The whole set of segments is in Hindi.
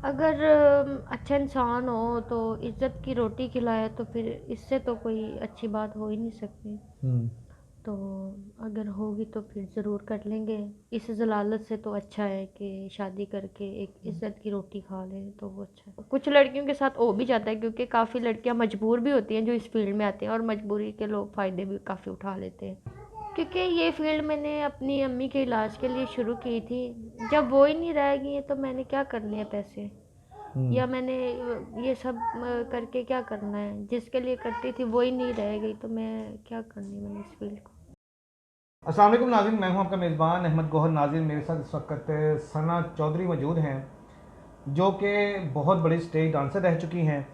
अगर अच्छा इंसान हो तो इज़्ज़त की रोटी खिलाए तो फिर इससे तो कोई अच्छी बात हो ही नहीं सकती। हम्म। तो अगर होगी तो फिर ज़रूर कर लेंगे। इस ज़लालत से तो अच्छा है कि शादी करके एक इज़्ज़त की रोटी खा लें तो वो अच्छा है। कुछ लड़कियों के साथ हो भी जाता है क्योंकि काफ़ी लड़कियां मजबूर भी होती हैं जो इस फील्ड में आती हैं और मजबूरी के लोग फ़ायदे भी काफ़ी उठा लेते हैं। क्योंकि ये फील्ड मैंने अपनी अम्मी के इलाज के लिए शुरू की थी। जब वो ही नहीं रहेगी तो मैंने क्या करने हैं पैसे, हम्म। या मैंने ये सब करके क्या करना है। जिसके लिए करती थी वो ही नहीं रह गई तो मैं क्या करनी मैंने इस फील्ड को। अस्सलाम वालेकुम नाज़रीन, मैं हूं आपका मेज़बान अहमद गौहर। नाज़रीन, मेरे साथ इस वक्त सना चौधरी मौजूद हैं, जो कि बहुत बड़ी स्टेज डांसर रह चुकी हैं,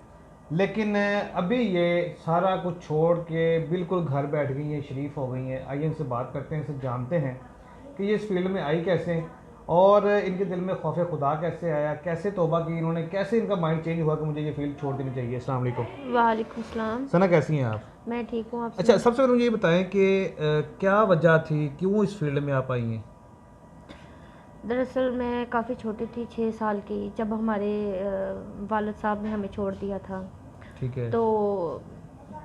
लेकिन अभी ये सारा कुछ छोड़ के बिल्कुल घर बैठ गई हैं, शरीफ हो गई हैं। आइए इनसे बात करते हैं, इनसे जानते हैं कि ये इस फील्ड में आई कैसे, और इनके दिल में खौफ खुदा कैसे आया, कैसे तौबा की इन्होंने, कैसे इनका माइंड चेंज हुआ कि मुझे ये फील्ड छोड़ देनी चाहिए। अस्सलाम वालेकुम। वालेकुम सलाम। सना, कैसी हैं आप? मैं ठीक हूँ, आप अच्छा, सुनाएं। सबसे पहले मुझे ये बताएं कि क्या वजह थी, क्यों इस फील्ड में आप आई हैं? दरअसल मैं काफ़ी छोटी थी, 6 साल की, जब हमारे वालिद साहब ने हमें छोड़ दिया था। ठीक है। तो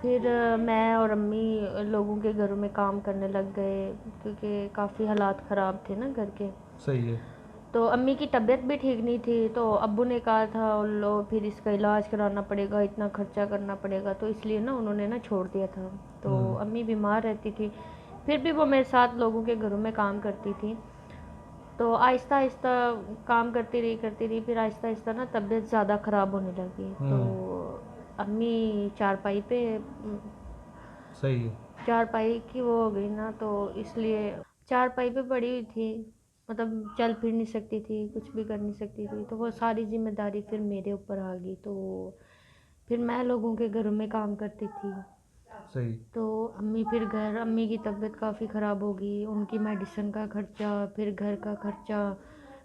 फिर मैं और अम्मी लोगों के घरों में काम करने लग गए क्योंकि काफ़ी हालात ख़राब थे ना घर के। सही है। तो अम्मी की तबीयत भी ठीक नहीं थी तो अब्बू ने कहा था लो फिर इसका इलाज कराना पड़ेगा, इतना खर्चा करना पड़ेगा, तो इसलिए ना उन्होंने ना छोड़ दिया था। तो हम्म। अम्मी बीमार रहती थी, फिर भी वो मेरे साथ लोगों के घरों में काम करती थी। तो आहिस्ता आहिस्ता काम करती रही, फिर आहिस्ता आहिस्ता ना तबीयत ज़्यादा ख़राब होने लगी। तो हम्म। अम्मी चारपाई पे सही है। चारपाई की वो हो गई ना, तो इसलिए चारपाई पे पड़ी हुई थी, मतलब चल फिर नहीं सकती थी, कुछ भी कर नहीं सकती थी। तो वो सारी जिम्मेदारी फिर मेरे ऊपर आ गई। तो फिर मैं लोगों के घरों में काम करती थी। सही। तो अम्मी की तबीयत काफ़ी ख़राब हो गई, उनकी मेडिसिन का खर्चा, फिर घर का खर्चा,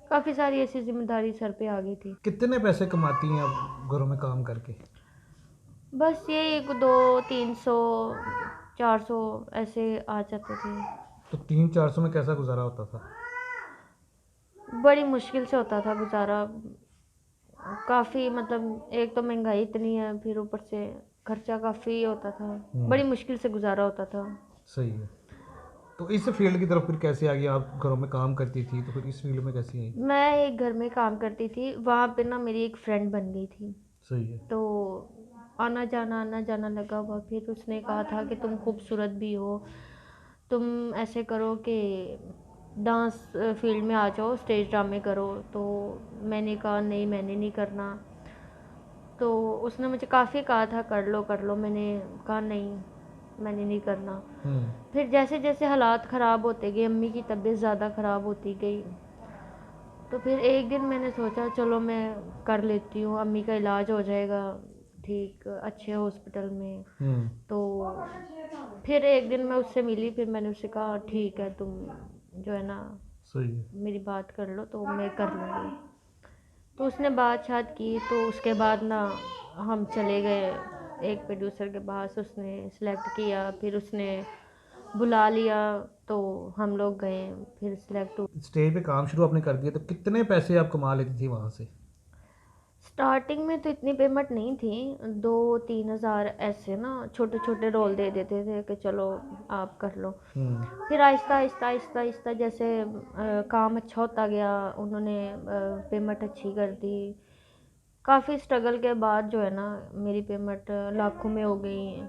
काफ़ी सारी ऐसी जिम्मेदारी सर पे आ गई थी। कितने पैसे कमाती हैं आप घरों में काम करके? बस ये 100, 200, 300, 400 ऐसे आ जाते थे। तो 300-400 में कैसा गुजारा होता था? बड़ी मुश्किल से होता था गुजारा। काफ़ी मतलब एक तो महंगाई इतनी है, फिर ऊपर से खर्चा काफ़ी होता था। बड़ी मुश्किल से गुजारा होता था। सही है। तो इस फील्ड की तरफ फिर कैसे आ गई? आप घरों में काम करती थी तो फिर इस फील्ड में कैसे आई? मैं एक घर में काम करती थी, वहाँ पे ना मेरी एक फ्रेंड बन गई थी। सही है। तो आना जाना लगा हुआ। फिर उसने कहा था कि तुम खूबसूरत भी हो, तुम ऐसे करो कि डांस फील्ड में आ जाओ, स्टेज ड्रामे करो। तो मैंने कहा नहीं, मैंने नहीं करना। तो उसने मुझे काफ़ी कहा था कर लो, मैंने कहा नहीं, मैंने नहीं करना। हम्म। फिर जैसे जैसे हालात ख़राब होते गए, अम्मी की तबीयत ज़्यादा ख़राब होती गई, तो फिर एक दिन मैंने सोचा चलो मैं कर लेती हूँ, अम्मी का इलाज हो जाएगा ठीक अच्छे हॉस्पिटल में। हम्म। तो फिर एक दिन मैं उससे मिली, फिर मैंने उससे कहा ठीक है, तुम जो है ना सही है। मेरी बात कर लो तो मैं कर लूँगी। तो उसने बात शात की, तो उसके बाद ना हम चले गए एक प्रोड्यूसर के पास, उसने सेलेक्ट किया, फिर उसने बुला लिया, तो हम लोग गए, फिर सिलेक्ट। स्टेज पे काम शुरू आपने कर दिया तो कितने पैसे आप कमा लेती थी वहाँ से? स्टार्टिंग में तो इतनी पेमेंट नहीं थी, 2-3 हज़ार ऐसे ना छोटे छोटे रोल दे देते थे कि चलो आप कर लो। हम्म। फिर आहिस्ता आहिस्ता आहिस्ता आहिस्ता जैसे काम अच्छा होता गया, उन्होंने पेमेंट अच्छी कर दी। काफ़ी स्ट्रगल के बाद जो है ना मेरी पेमेंट लाखों में हो गई।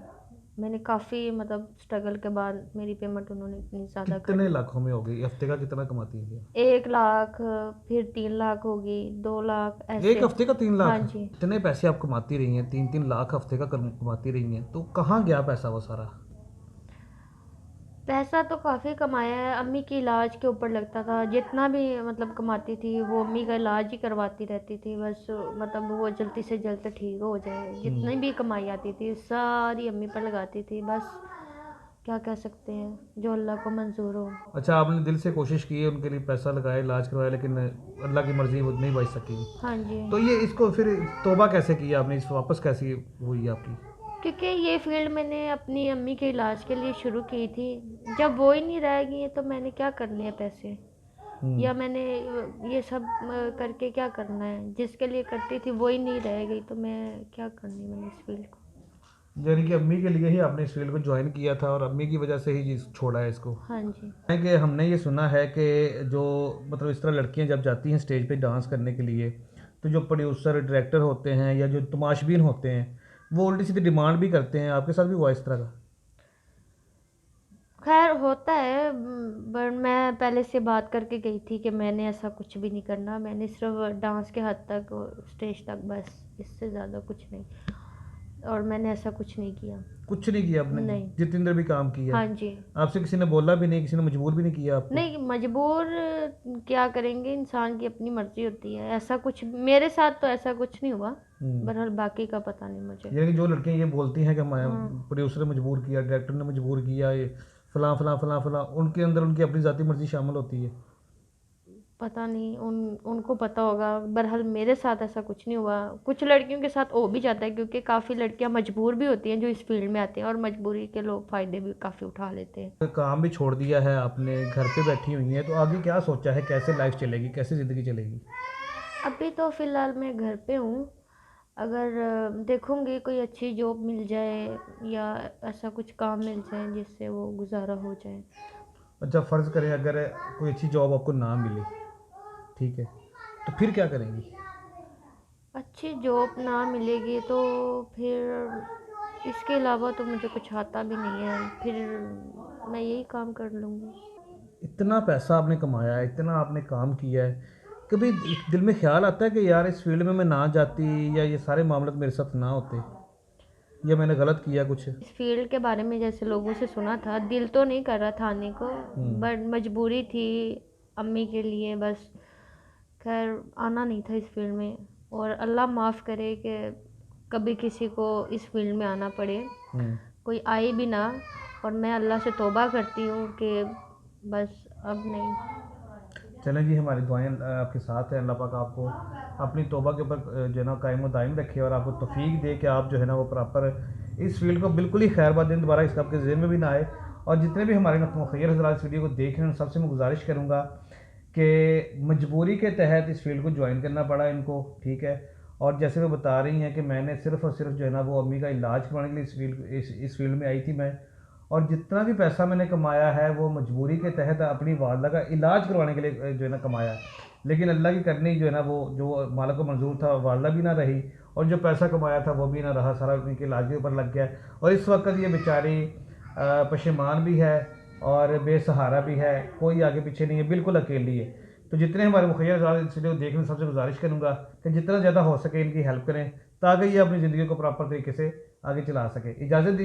मैंने काफ़ी मतलब स्ट्रगल के बाद मेरी पेमेंट उन्होंने इतनी ज़्यादा कर कितने दी। लाखों में हो गई? हफ्ते का कितना कमाती थी? 1 लाख, फिर 3 लाख होगी, 2 लाख एक ऐसे। हफ्ते का 3 लाख? हाँ जी। इतने पैसे आप कमाती रही हैं, 3-3 लाख हफ्ते का कमाती रही हैं, तो कहाँ गया पैसा वो सारा? पैसा तो काफ़ी कमाया है, अम्मी के इलाज के ऊपर लगता था। जितना भी मतलब कमाती थी वो अम्मी का इलाज ही करवाती रहती थी बस, मतलब वो जल्दी से जल्द ठीक हो जाए। जितनी भी कमाई आती थी सारी अम्मी पर लगाती थी बस। क्या कह सकते हैं, जो अल्लाह को मंजूर हो। अच्छा, आपने दिल से कोशिश की है, उनके लिए पैसा लगाया, इलाज करवाया, लेकिन अल्लाह की मर्जी वो नहीं बच सकी। हाँ जी। तो ये इसको फिर तौबा कैसे किया आपने, इस वापस कैसी हुई आपकी? क्योंकि ये फील्ड मैंने अपनी अम्मी के इलाज के लिए शुरू की थी। जब वो ही नहीं रहेगी तो मैंने क्या करने हैं पैसे। या मैंने ये सब करके क्या करना है, जिसके लिए करती थी वही नहीं रह गई तो मैं क्या करनी मैंने इस फील्ड को। यानी कि अम्मी के लिए ही आपने इस फील्ड को ज्वाइन किया था और अम्मी की वजह से ही छोड़ा है इसको। हाँ जी। है कि हमने ये सुना है कि जो मतलब इस तरह लड़कियां जब जाती हैं स्टेज पे डांस करने के लिए, तो जो प्रोड्यूसर डायरेक्टर होते हैं या जो तमाशबीन होते हैं वो उल्टी सीधी डिमांड भी करते हैं। आपके साथ भी हुआ इस तरह का? खैर होता है, बट मैं पहले से बात करके गई थी कि मैंने ऐसा कुछ भी नहीं करना, मैंने सिर्फ डांस के हद तक और स्टेज तक, बस इससे ज़्यादा कुछ नहीं। और मैंने ऐसा कुछ नहीं किया। कुछ नहीं किया आपने? नहीं। जितेंद्र भी काम किया? हाँ जी। आपसे किसी ने बोला भी नहीं, किसी ने मजबूर भी नहीं किया आपको? नहीं, मजबूर क्या करेंगे, इंसान की अपनी मर्जी होती है। ऐसा कुछ मेरे साथ तो ऐसा कुछ नहीं हुआ, बहरहाल बाकी का पता नहीं मुझे। यानी कि जो लड़कियां ये बोलती हैं कि हाँ। प्रोड्यूसर ने मजबूर किया, डायरेक्टर ने मजबूर किया, ये फलां फलां फलां फलां, उनके अंदर उनकी अपनी ज़ाती मर्जी शामिल होती है। पता नहीं, उनको पता होगा। बहरहाल मेरे साथ ऐसा कुछ नहीं हुआ। कुछ लड़कियों के साथ हो भी जाता है, क्योंकि काफ़ी लड़कियां मजबूर भी होती हैं जो इस फील्ड में आती हैं, और मजबूरी के लोग फ़ायदे भी काफ़ी उठा लेते हैं। काम भी छोड़ दिया है आपने, घर पे बैठी हुई हैं, तो आगे क्या सोचा है, कैसे लाइफ चलेगी, कैसे ज़िंदगी चलेगी? अभी तो फ़िलहाल मैं घर पे हूँ। अगर देखूँगी कोई अच्छी जॉब मिल जाए या ऐसा कुछ काम मिल जाए जिससे वो गुजारा हो जाए। अच्छा, फ़र्ज़ करें अगर कोई अच्छी जॉब आपको ना मिले, ठीक है, तो फिर क्या करेंगी? अच्छी जॉब ना मिलेगी तो फिर इसके अलावा तो मुझे कुछ आता भी नहीं है, फिर मैं यही काम कर लूँगी। इतना पैसा आपने कमाया है, इतना आपने काम किया है, कभी दिल में ख्याल आता है कि यार इस फील्ड में मैं ना जाती, या ये सारे मामले मेरे साथ ना होते, या मैंने गलत किया कुछ? इस फील्ड के बारे में जैसे लोगों से सुना था, दिल तो नहीं कर रहा था आने को, बट मजबूरी थी अम्मी के लिए बस। खैर आना नहीं था इस फील्ड में, और अल्लाह माफ़ करे कि कभी किसी को इस फील्ड में आना पड़े, कोई आए भी ना। और मैं अल्लाह से तौबा करती हूँ कि बस अब नहीं। चलें जी, हमारी दुआएं आपके साथ हैं। अल्लाह पाक आपको अपनी तौबा के ऊपर जो है ना कायम दायम रखे और आपको तौफीक दे कि आप जो है ना वो प्रॉपर इस फील्ड को बिल्कुल ही खैरबाद दिन दोबारा इसका आपके ज़हन में भी ना आए। और जितने भी हमारे मुखिर हज़रात इस वीडियो को देख रहे हैं, सबसे मैं गुजारिश करूँगा कि मजबूरी के तहत इस फील्ड को ज्वाइन करना पड़ा इनको, ठीक है। और जैसे वो बता रही हैं कि मैंने सिर्फ़ और सिर्फ जो है ना वो अम्मी का इलाज करवाने के लिए इस फील्ड में आई थी मैं, और जितना भी पैसा मैंने कमाया है वो मजबूरी के तहत अपनी वालदा का इलाज करवाने के लिए जो है ना कमाया है। लेकिन अल्लाह की करनी जो है ना वो जो मालिक को मंजूर था, वालदा भी ना रही, और जो पैसा कमाया था वो भी ना रहा, सारा उनके इलाज के ऊपर लग गया। और इस वक्त ये बेचारी पशेमान भी है और बेसहारा भी है, कोई आगे पीछे नहीं है, बिल्कुल अकेली है। तो जितने हमारे मुखिया इस वीडियो को देखने, सबसे गुजारिश करूँगा कि जितना ज़्यादा हो सके इनकी हेल्प करें, ताकि ये अपनी ज़िंदगी को प्रॉपर तरीके से आगे चला सके। इजाज़त दीजिए।